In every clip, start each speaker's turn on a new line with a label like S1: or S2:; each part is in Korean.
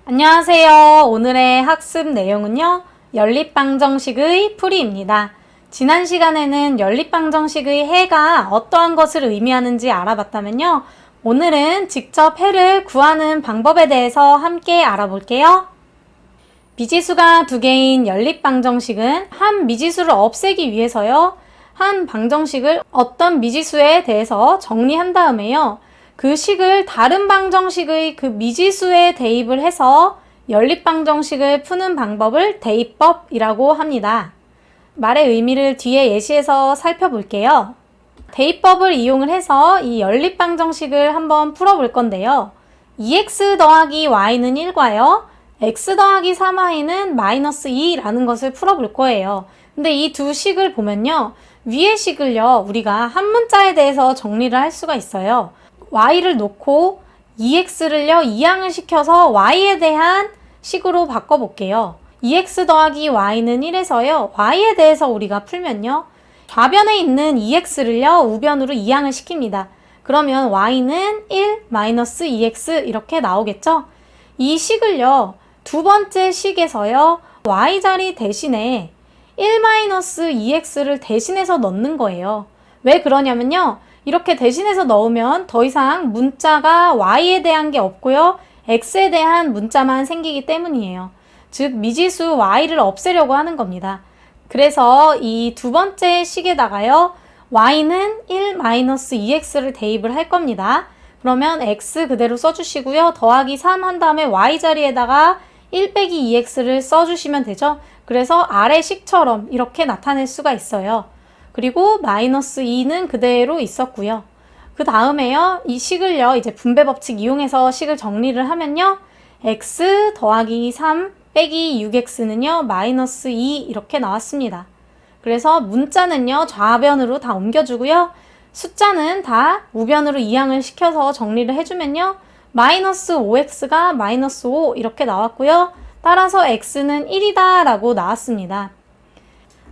S1: 안녕하세요. 오늘의 학습 내용은요, 연립방정식의 풀이입니다. 지난 시간에는 연립방정식의 해가 어떠한 것을 의미하는지 알아봤다면요, 오늘은 직접 해를 구하는 방법에 대해서 함께 알아볼게요. 미지수가 두 개인 연립방정식은 한 미지수를 없애기 위해서요, 한 방정식을 어떤 미지수에 대해서 정리한 다음에요, 그 식을 다른 방정식의 그 미지수에 대입을 해서 연립방정식을 푸는 방법을 대입법이라고 합니다. 말의 의미를 뒤에 예시에서 살펴볼게요. 대입법을 이용을 해서 이 연립방정식을 한번 풀어볼 건데요. 2x 더하기 y는 1과요. x 더하기 3y는 마이너스 2라는 것을 풀어볼 거예요. 근데 이 두 식을 보면요, 위의 식을요, 우리가 한 문자에 대해서 정리를 할 수가 있어요. y를 놓고 2x를요, 이항을 시켜서 y에 대한 식으로 바꿔볼게요. 2x 더하기 y는 1에서요, y에 대해서 우리가 풀면요, 좌변에 있는 2x를요, 우변으로 이항을 시킵니다. 그러면 y는 1 마이너스 2x 이렇게 나오겠죠? 이 식을요, 두 번째 식에서요, y자리 대신에 1 마이너스 2x를 대신해서 넣는 거예요. 왜 그러냐면요, 이렇게 대신해서 넣으면 더 이상 문자가 y에 대한 게 없고요, x에 대한 문자만 생기기 때문이에요. 즉 미지수 y를 없애려고 하는 겁니다. 그래서 이 두 번째 식에다가요, y는 1-2x를 대입을 할 겁니다. 그러면 x 그대로 써주시고요, 더하기 3 한 다음에 y 자리에다가 1 빼기 2x를 써주시면 되죠. 그래서 아래 식처럼 이렇게 나타낼 수가 있어요. 그리고 마이너스 2는 그대로 있었고요. 그 다음에요, 이 식을요, 이제 분배 법칙 이용해서 식을 정리를 하면요, x 더하기 3 빼기 6x는요, 마이너스 2 이렇게 나왔습니다. 그래서 문자는요, 좌변으로 다 옮겨주고요, 숫자는 다 우변으로 이항을 시켜서 정리를 해주면요, 마이너스 5x가 마이너스 5 이렇게 나왔고요, 따라서 x는 1이다 라고 나왔습니다.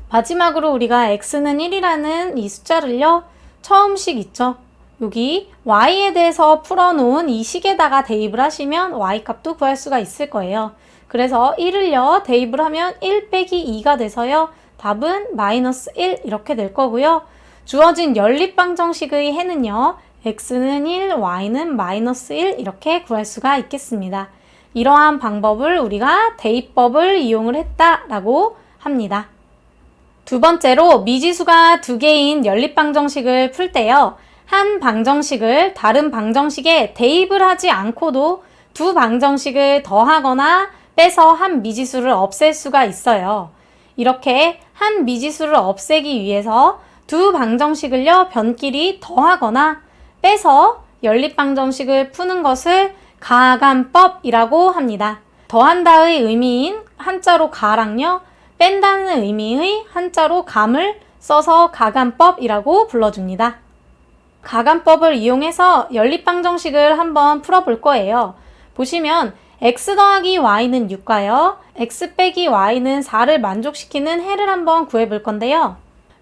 S1: 마지막으로 우리가 x는 1이라는 이 숫자를요, 처음 식 있죠? 여기 y에 대해서 풀어놓은 이 식에다가 대입을 하시면 y 값도 구할 수가 있을 거예요. 그래서 1을요, 대입을 하면 1 빼기 2가 돼서요, 답은 마이너스 1 이렇게 될 거고요. 주어진 연립방정식의 해는요, x는 1, y는 마이너스 1 이렇게 구할 수가 있겠습니다. 이러한 방법을 우리가 대입법을 이용을 했다라고 합니다. 두 번째로 미지수가 두 개인 연립방정식을 풀 때요, 한 방정식을 다른 방정식에 대입을 하지 않고도 두 방정식을 더하거나 빼서 한 미지수를 없앨 수가 있어요. 이렇게 한 미지수를 없애기 위해서 두 방정식을요, 변끼리 더하거나 빼서 연립방정식을 푸는 것을 가감법이라고 합니다. 더한다의 의미인 한자로 가랑요, 뺀다는 의미의 한자로 감을 써서 가감법이라고 불러줍니다. 가감법을 이용해서 연립방정식을 한번 풀어볼 거예요. 보시면 x 더하기 y는 6과요, x 빼기 y는 4를 만족시키는 해를 한번 구해볼 건데요.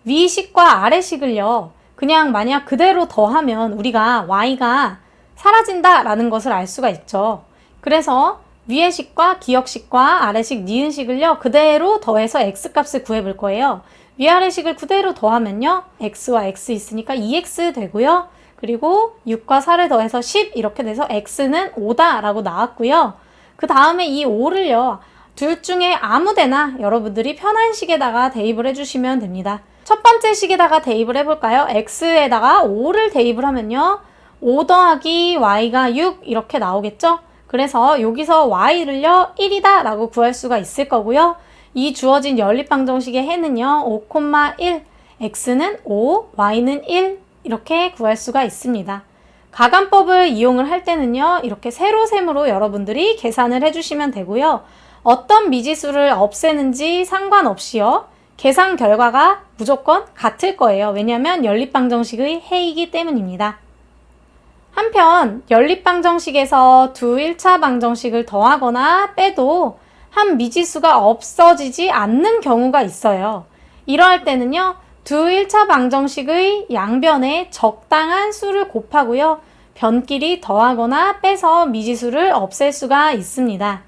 S1: 위 식과 아래 식을요, 그냥 만약 그대로 더하면 우리가 y가 사라진다 라는 것을 알 수가 있죠. 그래서 위의 식과 기역식과 아래식, 니은식을요, 그대로 더해서 x값을 구해볼 거예요. 위아래식을 그대로 더하면요, x와 x 있으니까 2x 되고요. 그리고 6과 4를 더해서 10 이렇게 돼서 x는 5다 라고 나왔고요. 그 다음에 이 5를요, 둘 중에 아무데나 여러분들이 편한 식에다가 대입을 해주시면 됩니다. 첫 번째 식에다가 대입을 해볼까요? x에다가 5를 대입을 하면요, 5 더하기 y가 6 이렇게 나오겠죠? 그래서 여기서 y를요, 1이다 라고 구할 수가 있을 거고요. 이 주어진 연립방정식의 해는요, 5,1, x는 5, y는 1 이렇게 구할 수가 있습니다. 가감법을 이용을 할 때는요, 이렇게 세로셈으로 여러분들이 계산을 해주시면 되고요. 어떤 미지수를 없애는지 상관없이요, 계산 결과가 무조건 같을 거예요. 왜냐하면 연립방정식의 해이기 때문입니다. 한편 연립방정식에서 두 1차 방정식을 더하거나 빼도 한 미지수가 없어지지 않는 경우가 있어요. 이러할 때는요, 두 1차 방정식의 양변에 적당한 수를 곱하고요, 변끼리 더하거나 빼서 미지수를 없앨 수가 있습니다.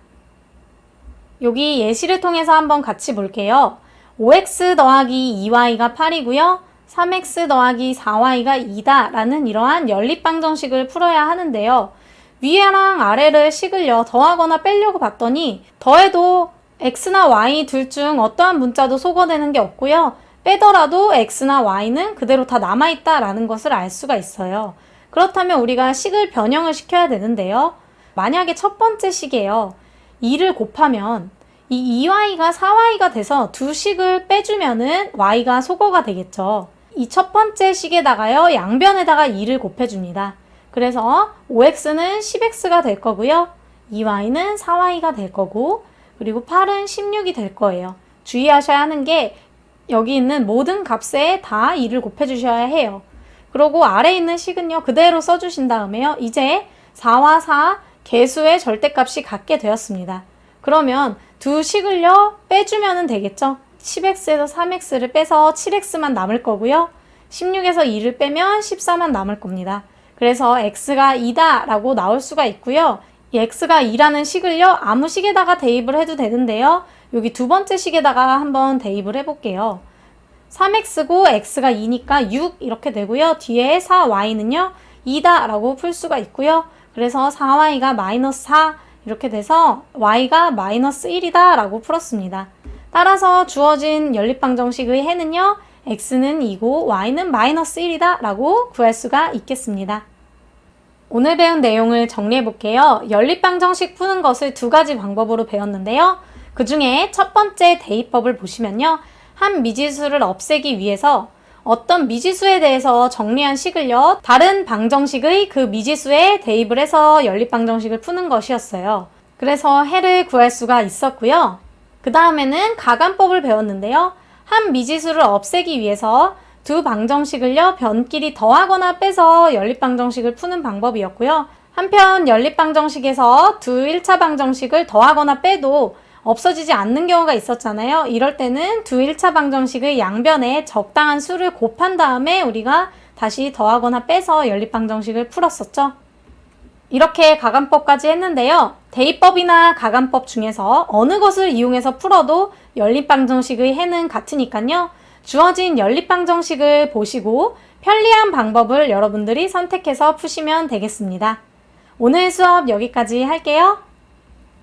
S1: 여기 예시를 통해서 한번 같이 볼게요. 5x 더하기 2y가 8이고요. 3x 더하기 4y가 2다 라는 이러한 연립방정식을 풀어야 하는데요. 위에랑 아래를 식을요 더하거나 빼려고 봤더니 더해도 x나 y 둘 중 어떠한 문자도 소거되는 게 없고요. 빼더라도 x나 y는 그대로 다 남아있다 라는 것을 알 수가 있어요. 그렇다면 우리가 식을 변형을 시켜야 되는데요. 만약에 첫 번째 식이에요. 2를 곱하면 이 2y가 4y가 돼서 두 식을 빼주면은 y가 소거가 되겠죠. 이 첫 번째 식에다가요 양변에다가 2를 곱해줍니다. 그래서 5x는 10x가 될 거고요. 2y는 4y가 될 거고 그리고 8은 16이 될 거예요. 주의하셔야 하는 게 여기 있는 모든 값에 다 2를 곱해주셔야 해요. 그리고 아래에 있는 식은요 그대로 써주신 다음에요. 이제 4와 4 개수의 절대값이 같게 되었습니다. 그러면 두 식을요 빼주면 되겠죠. 10x에서 3x를 빼서 7x만 남을 거고요. 16에서 2를 빼면 14만 남을 겁니다. 그래서 x가 2다 라고 나올 수가 있고요. 이 x가 2라는 식을요 아무 식에다가 대입을 해도 되는데요. 여기 두 번째 식에다가 한번 대입을 해볼게요. 3x고 x가 2니까 6 이렇게 되고요. 뒤에 4y는요 2다 라고 풀 수가 있고요. 그래서 4y가 마이너스 4 이렇게 돼서 y가 마이너스 1이다 라고 풀었습니다. 따라서 주어진 연립방정식의 해는요 x는 2고 y는 마이너스 1이다 라고 구할 수가 있겠습니다. 오늘 배운 내용을 정리해 볼게요. 연립방정식 푸는 것을 두 가지 방법으로 배웠는데요. 그 중에 첫 번째 대입법을 보시면요. 한 미지수를 없애기 위해서 어떤 미지수에 대해서 정리한 식을요. 다른 방정식의 그 미지수에 대입을 해서 연립방정식을 푸는 것이었어요. 그래서 해를 구할 수가 있었고요. 그 다음에는 가간법을 배웠는데요. 한 미지수를 없애기 위해서 두 방정식을요. 변끼리 더하거나 빼서 연립방정식을 푸는 방법이었고요. 한편 연립방정식에서 두 1차 방정식을 더하거나 빼도 없어지지 않는 경우가 있었잖아요. 이럴 때는 두 1차 방정식의 양변에 적당한 수를 곱한 다음에 우리가 다시 더하거나 빼서 연립방정식을 풀었었죠. 이렇게 가간법까지 했는데요. 대입법이나 가간법 중에서 어느 것을 이용해서 풀어도 연립방정식의 해는 같으니까요. 주어진 연립방정식을 보시고 편리한 방법을 여러분들이 선택해서 푸시면 되겠습니다. 오늘 수업 여기까지 할게요.